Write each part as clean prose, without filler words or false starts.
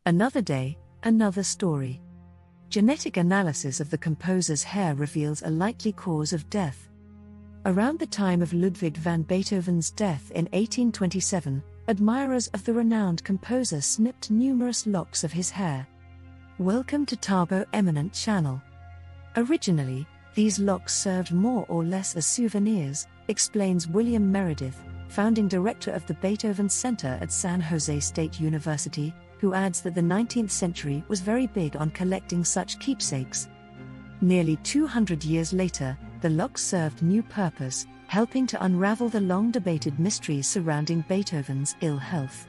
Another day, another story. Genetic analysis of the composer's hair reveals a likely cause of death. Around the time of Ludwig van Beethoven's death in 1827, admirers of the renowned composer snipped numerous locks of his hair. Welcome to Tabo Eminent Channel. Originally, these locks served more or less as souvenirs, explains William Meredith, founding director of the Beethoven Center at San Jose State University, who adds that the 19th century was very big on collecting such keepsakes. Nearly 200 years later, the locks served new purpose, helping to unravel the long-debated mysteries surrounding Beethoven's ill health.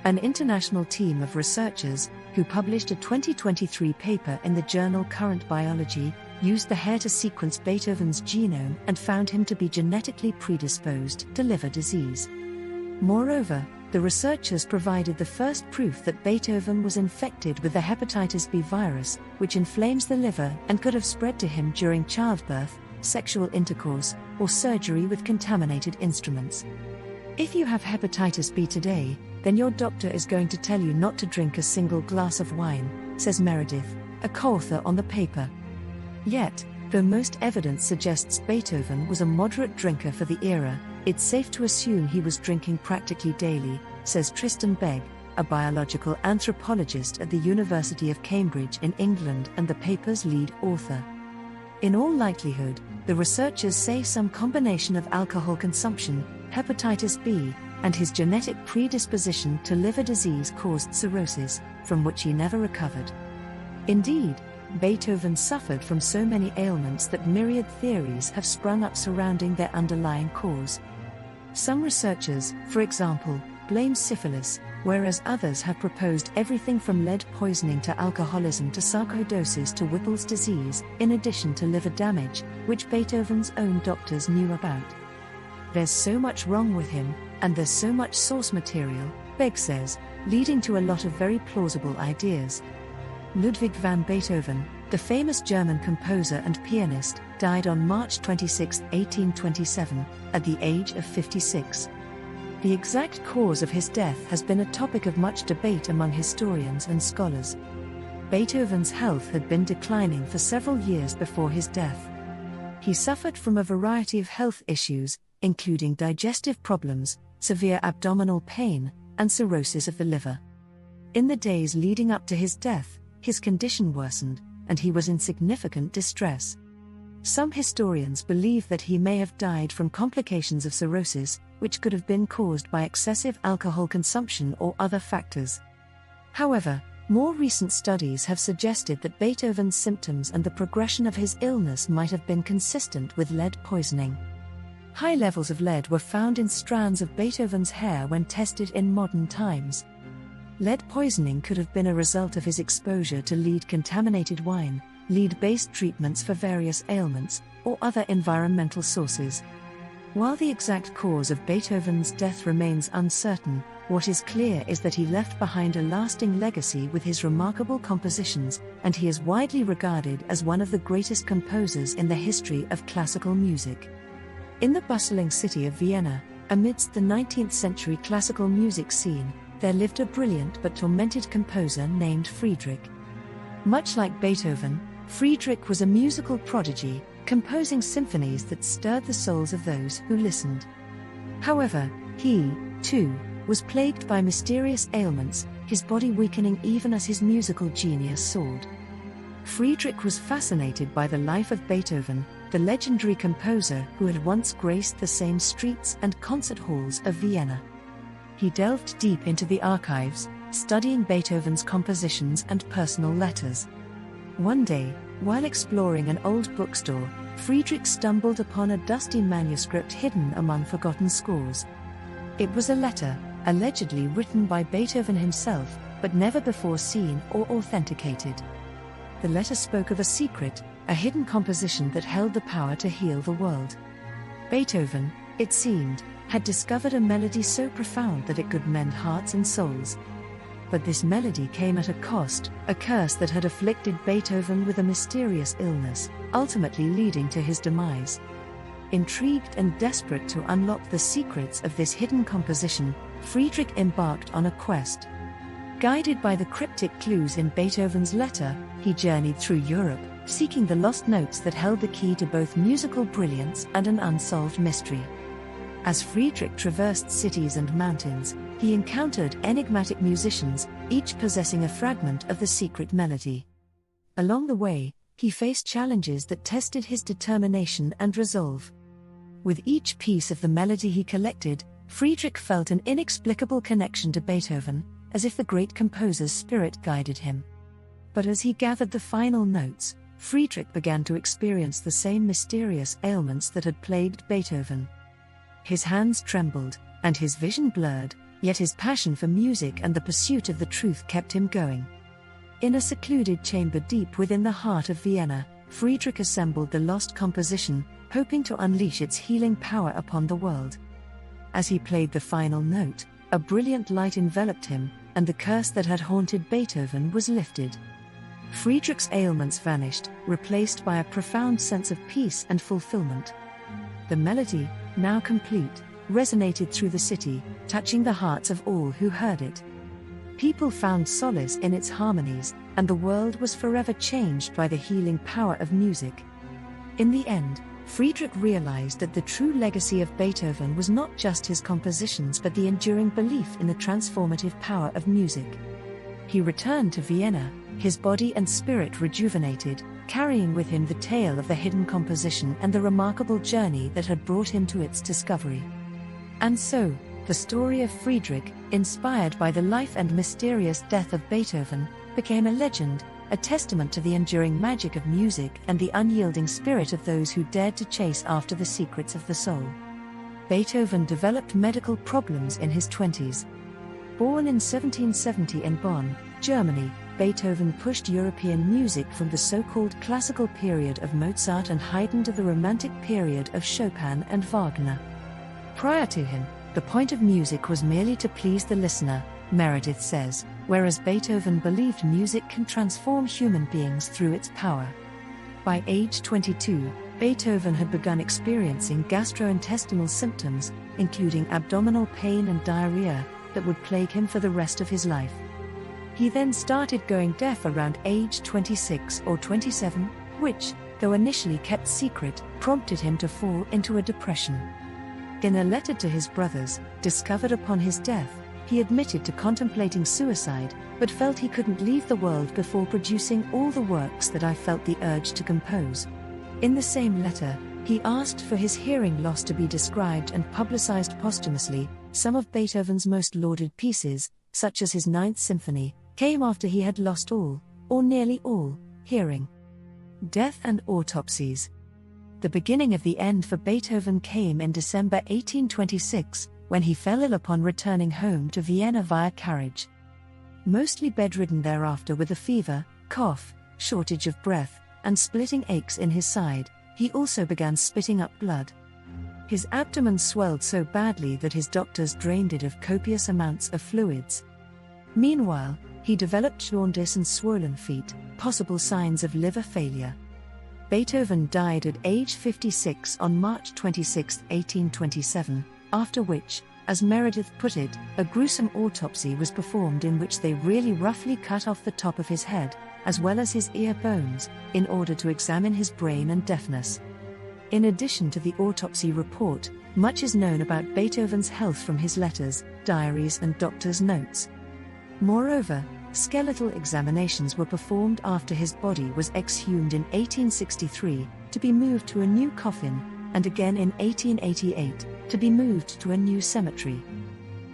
An international team of researchers, who published a 2023 paper in the journal Current Biology, used the hair to sequence Beethoven's genome and found him to be genetically predisposed to liver disease. Moreover, the researchers provided the first proof that Beethoven was infected with the hepatitis B virus, which inflames the liver and could have spread to him during childbirth, sexual intercourse, or surgery with contaminated instruments. If you have hepatitis B today, then your doctor is going to tell you not to drink a single glass of wine, says Meredith, a co-author on the paper. Yet, though most evidence suggests Beethoven was a moderate drinker for the era, it's safe to assume he was drinking practically daily, says Tristan Begg, a biological anthropologist at the University of Cambridge in England and the paper's lead author. In all likelihood, the researchers say some combination of alcohol consumption, hepatitis B, and his genetic predisposition to liver disease caused cirrhosis, from which he never recovered. Indeed, Beethoven suffered from so many ailments that myriad theories have sprung up surrounding their underlying cause. Some researchers, for example, blame syphilis, whereas others have proposed everything from lead poisoning to alcoholism to sarcoidosis to Whipple's disease, in addition to liver damage, which Beethoven's own doctors knew about. There's so much wrong with him, and there's so much source material, Begg says, leading to a lot of very plausible ideas. Ludwig van Beethoven, the famous German composer and pianist, died on March 26, 1827, at the age of 56. The exact cause of his death has been a topic of much debate among historians and scholars. Beethoven's health had been declining for several years before his death. He suffered from a variety of health issues, including digestive problems, severe abdominal pain, and cirrhosis of the liver. In the days leading up to his death, his condition worsened, and he was in significant distress. Some historians believe that he may have died from complications of cirrhosis, which could have been caused by excessive alcohol consumption or other factors. However, more recent studies have suggested that Beethoven's symptoms and the progression of his illness might have been consistent with lead poisoning. High levels of lead were found in strands of Beethoven's hair when tested in modern times. Lead poisoning could have been a result of his exposure to lead-contaminated wine, lead-based treatments for various ailments, or other environmental sources. While the exact cause of Beethoven's death remains uncertain, what is clear is that he left behind a lasting legacy with his remarkable compositions, and he is widely regarded as one of the greatest composers in the history of classical music. In the bustling city of Vienna, amidst the 19th century classical music scene, there lived a brilliant but tormented composer named Friedrich. Much like Beethoven, Friedrich was a musical prodigy, composing symphonies that stirred the souls of those who listened. However, he, too, was plagued by mysterious ailments, his body weakening even as his musical genius soared. Friedrich was fascinated by the life of Beethoven, the legendary composer who had once graced the same streets and concert halls of Vienna. He delved deep into the archives, studying Beethoven's compositions and personal letters. One day, while exploring an old bookstore, Friedrich stumbled upon a dusty manuscript hidden among forgotten scores. It was a letter, allegedly written by Beethoven himself, but never before seen or authenticated. The letter spoke of a secret, a hidden composition that held the power to heal the world. Beethoven, it seemed, had discovered a melody so profound that it could mend hearts and souls. But this melody came at a cost, a curse that had afflicted Beethoven with a mysterious illness, ultimately leading to his demise. Intrigued and desperate to unlock the secrets of this hidden composition, Friedrich embarked on a quest. Guided by the cryptic clues in Beethoven's letter, he journeyed through Europe, seeking the lost notes that held the key to both musical brilliance and an unsolved mystery. As Friedrich traversed cities and mountains, he encountered enigmatic musicians, each possessing a fragment of the secret melody. Along the way, he faced challenges that tested his determination and resolve. With each piece of the melody he collected, Friedrich felt an inexplicable connection to Beethoven, as if the great composer's spirit guided him. But as he gathered the final notes, Friedrich began to experience the same mysterious ailments that had plagued Beethoven. His hands trembled, and his vision blurred, yet his passion for music and the pursuit of the truth kept him going. In a secluded chamber deep within the heart of Vienna, Friedrich assembled the lost composition, hoping to unleash its healing power upon the world. As he played the final note, a brilliant light enveloped him, and the curse that had haunted Beethoven was lifted. Friedrich's ailments vanished, replaced by a profound sense of peace and fulfillment. The melody, now complete, resonated through the city, touching the hearts of all who heard it. People found solace in its harmonies, and the world was forever changed by the healing power of music. In the end, Friedrich realized that the true legacy of Beethoven was not just his compositions but the enduring belief in the transformative power of music. He returned to Vienna, his body and spirit rejuvenated, carrying with him the tale of the hidden composition and the remarkable journey that had brought him to its discovery. And so, the story of Friedrich, inspired by the life and mysterious death of Beethoven, became a legend, a testament to the enduring magic of music and the unyielding spirit of those who dared to chase after the secrets of the soul. Beethoven developed medical problems in his 20s. Born in 1770 in Bonn, Germany, Beethoven pushed European music from the so-called classical period of Mozart and Haydn to the romantic period of Chopin and Wagner. Prior to him, the point of music was merely to please the listener, Meredith says, whereas Beethoven believed music can transform human beings through its power. By age 22, Beethoven had begun experiencing gastrointestinal symptoms, including abdominal pain and diarrhea, that would plague him for the rest of his life. He then started going deaf around age 26 or 27, which, though initially kept secret, prompted him to fall into a depression. In a letter to his brothers, discovered upon his death, he admitted to contemplating suicide, but felt he couldn't leave the world before producing all the works that I felt the urge to compose. In the same letter, he asked for his hearing loss to be described and publicized posthumously. Some of Beethoven's most lauded pieces, such as his Ninth Symphony, came after he had lost all, or nearly all, hearing. Death and autopsies. The beginning of the end for Beethoven came in December 1826, when he fell ill upon returning home to Vienna via carriage. Mostly bedridden thereafter with a fever, cough, shortage of breath, and splitting aches in his side, he also began spitting up blood. His abdomen swelled so badly that his doctors drained it of copious amounts of fluids. Meanwhile, he developed jaundice and swollen feet, possible signs of liver failure. Beethoven died at age 56 on March 26, 1827, after which, as Meredith put it, a gruesome autopsy was performed in which they really roughly cut off the top of his head, as well as his ear bones, in order to examine his brain and deafness. In addition to the autopsy report, much is known about Beethoven's health from his letters, diaries and doctor's notes. Moreover, skeletal examinations were performed after his body was exhumed in 1863, to be moved to a new coffin, and again in 1888, to be moved to a new cemetery.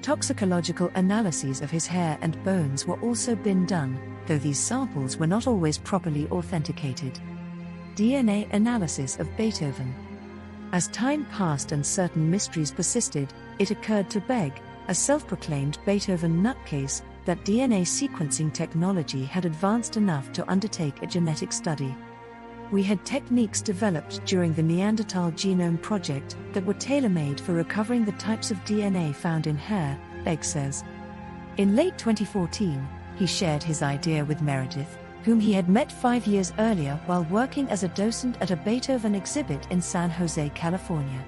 Toxicological analyses of his hair and bones were also been done, though these samples were not always properly authenticated. DNA analysis of Beethoven. As time passed and certain mysteries persisted, it occurred to Begg, a self-proclaimed Beethoven nutcase, that DNA sequencing technology had advanced enough to undertake a genetic study. We had techniques developed during the Neanderthal Genome Project that were tailor-made for recovering the types of DNA found in hair, Begg says. In late 2014, he shared his idea with Meredith, whom he had met 5 years earlier while working as a docent at a Beethoven exhibit in San Jose, California.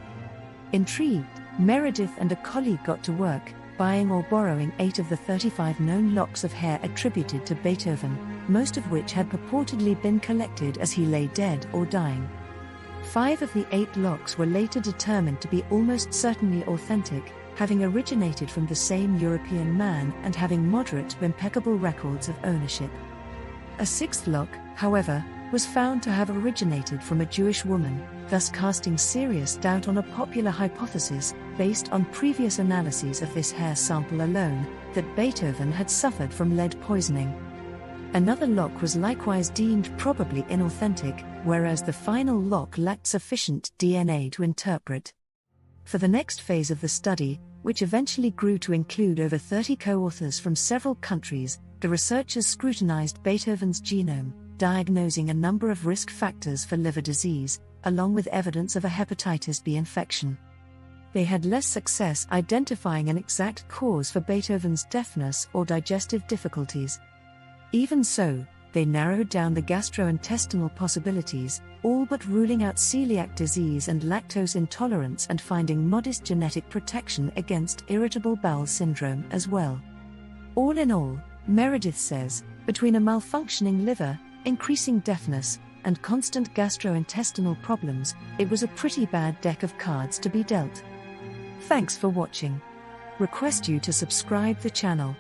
Intrigued, Meredith and a colleague got to work, buying or borrowing 8 of the 35 known locks of hair attributed to Beethoven, most of which had purportedly been collected as he lay dead or dying. 5 of the 8 locks were later determined to be almost certainly authentic, having originated from the same European man and having moderate to impeccable records of ownership. A 6th lock, however, was found to have originated from a Jewish woman, thus casting serious doubt on a popular hypothesis, based on previous analyses of this hair sample alone, that Beethoven had suffered from lead poisoning. Another lock was likewise deemed probably inauthentic, whereas the final lock lacked sufficient DNA to interpret. For the next phase of the study, which eventually grew to include over 30 co-authors from several countries, the researchers scrutinized Beethoven's genome, diagnosing a number of risk factors for liver disease, along with evidence of a hepatitis B infection. They had less success identifying an exact cause for Beethoven's deafness or digestive difficulties. Even so, they narrowed down the gastrointestinal possibilities, all but ruling out celiac disease and lactose intolerance and finding modest genetic protection against irritable bowel syndrome as well. All in all, Meredith says, between a malfunctioning liver, increasing deafness, and constant gastrointestinal problems, it was a pretty bad deck of cards to be dealt. Thanks for watching. Request you to subscribe the channel.